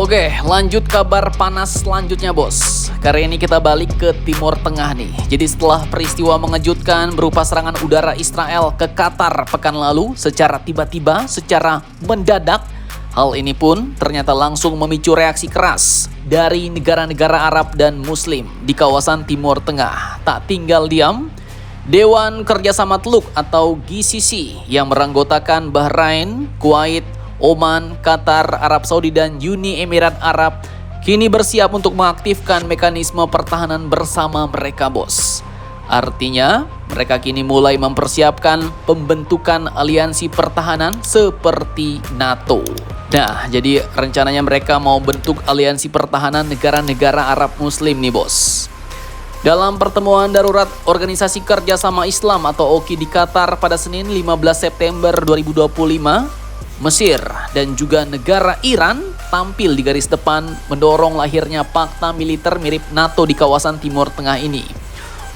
Oke, lanjut kabar panas selanjutnya bos. Kali ini kita balik ke Timur Tengah nih. Jadi setelah peristiwa mengejutkan berupa serangan udara Israel ke Qatar pekan lalu secara tiba-tiba, secara mendadak, hal ini pun ternyata langsung memicu reaksi keras dari negara-negara Arab dan Muslim di kawasan Timur Tengah. Tak tinggal diam, Dewan Kerjasama Teluk atau GCC yang meranggotakan Bahrain, Kuwait, Oman, Qatar, Arab Saudi, dan Uni Emirat Arab kini bersiap untuk mengaktifkan mekanisme pertahanan bersama mereka bos. Artinya, mereka kini mulai mempersiapkan pembentukan aliansi pertahanan seperti NATO. Nah, jadi rencananya mereka mau bentuk aliansi pertahanan negara-negara Arab Muslim nih bos. Dalam pertemuan darurat Organisasi Kerjasama Islam atau OKI di Qatar pada Senin 15 September 2025, Mesir dan juga negara Iran tampil di garis depan mendorong lahirnya fakta militer mirip NATO di kawasan Timur Tengah ini.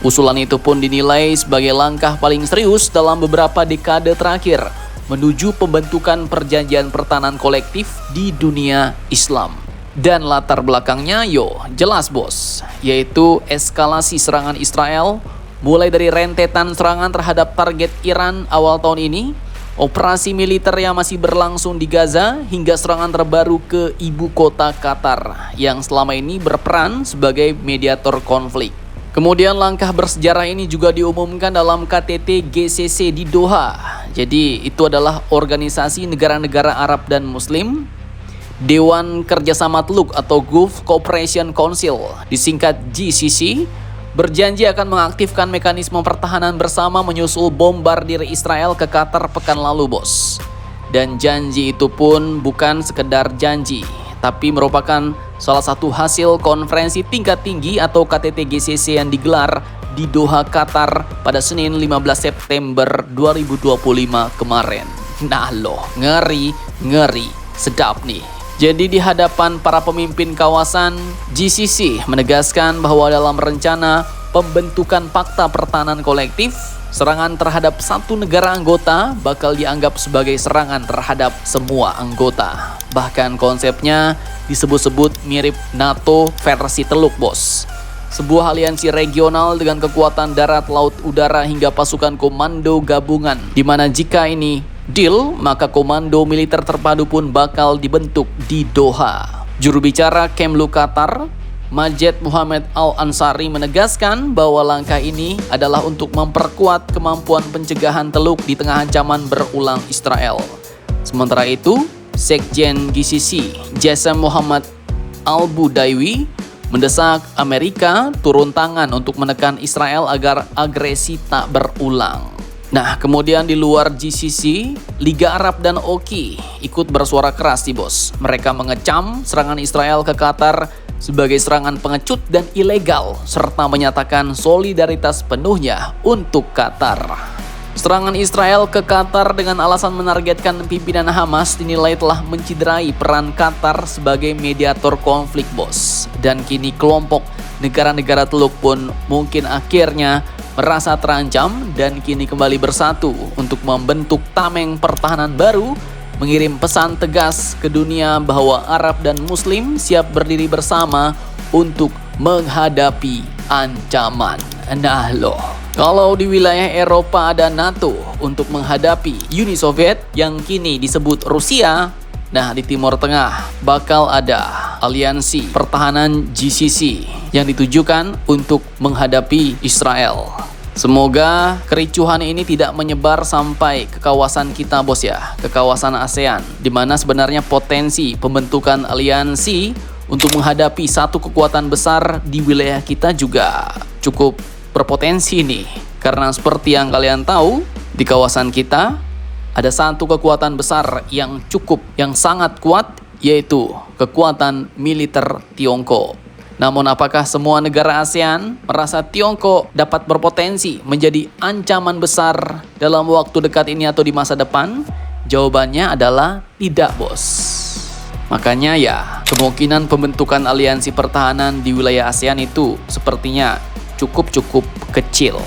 Usulan itu pun dinilai sebagai langkah paling serius dalam beberapa dekade terakhir menuju pembentukan perjanjian pertahanan kolektif di dunia Islam. Dan latar belakangnya jelas bos, yaitu eskalasi serangan Israel mulai dari rentetan serangan terhadap target Iran awal tahun ini, operasi militer yang masih berlangsung di Gaza, hingga serangan terbaru ke ibu kota Qatar yang selama ini berperan sebagai mediator konflik. Kemudian langkah bersejarah ini juga diumumkan dalam KTT GCC di Doha. Jadi itu adalah organisasi negara-negara Arab dan Muslim, Dewan Kerjasama Teluk atau Gulf Cooperation Council, disingkat GCC, berjanji akan mengaktifkan mekanisme pertahanan bersama menyusul bombardir Israel ke Qatar pekan lalu bos. Dan janji itu pun bukan sekedar janji, tapi merupakan salah satu hasil konferensi tingkat tinggi atau KTT GCC yang digelar di Doha, Qatar pada Senin 15 September 2025 kemarin. Nah loh, ngeri, sedap nih. Jadi di hadapan para pemimpin kawasan, GCC menegaskan bahwa dalam rencana pembentukan fakta pertahanan kolektif, serangan terhadap satu negara anggota bakal dianggap sebagai serangan terhadap semua anggota. Bahkan konsepnya disebut-sebut mirip NATO versi Teluk bos. Sebuah aliansi regional dengan kekuatan darat, laut, udara hingga pasukan komando gabungan, di mana jika ini deal, maka komando militer terpadu pun bakal dibentuk di Doha. Juru bicara Kemlu Qatar, Majed Muhammad Al-Ansari, menegaskan bahwa langkah ini adalah untuk memperkuat kemampuan pencegahan Teluk di tengah ancaman berulang Israel. Sementara itu, Sekjen GCC, Jasem Muhammad Al-Budaiwi, mendesak Amerika turun tangan untuk menekan Israel agar agresi tak berulang. Nah, kemudian di luar GCC, Liga Arab dan OKI ikut bersuara keras nih bos. Mereka mengecam serangan Israel ke Qatar sebagai serangan pengecut dan ilegal, serta menyatakan solidaritas penuhnya untuk Qatar. Serangan Israel ke Qatar dengan alasan menargetkan pimpinan Hamas dinilai telah menciderai peran Qatar sebagai mediator konflik bos. Dan kini kelompok negara-negara Teluk pun mungkin akhirnya merasa terancam dan kini kembali bersatu untuk membentuk tameng pertahanan baru, mengirim pesan tegas ke dunia bahwa Arab dan Muslim siap berdiri bersama untuk menghadapi ancaman. Nah loh, kalau di wilayah Eropa ada NATO untuk menghadapi Uni Soviet yang kini disebut Rusia, nah di Timur Tengah bakal ada aliansi pertahanan GCC yang ditujukan untuk menghadapi Israel. Semoga kericuhan ini tidak menyebar sampai ke kawasan kita bos ya, ke kawasan ASEAN, di mana sebenarnya potensi pembentukan aliansi untuk menghadapi satu kekuatan besar di wilayah kita juga cukup berpotensi nih. Karena seperti yang kalian tahu, di kawasan kita ada satu kekuatan besar yang sangat kuat, yaitu kekuatan militer Tiongkok. Namun apakah semua negara ASEAN merasa Tiongkok dapat berpotensi menjadi ancaman besar dalam waktu dekat ini atau di masa depan? Jawabannya adalah tidak bos. Makanya ya, kemungkinan pembentukan aliansi pertahanan di wilayah ASEAN itu sepertinya cukup kecil.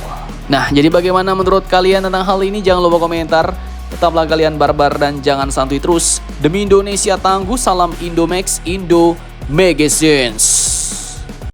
Nah, jadi bagaimana menurut kalian tentang hal ini? Jangan lupa komentar. Tetaplah kalian barbar dan jangan santuy terus. Demi Indonesia tangguh, salam Indomax, Indo Magazines.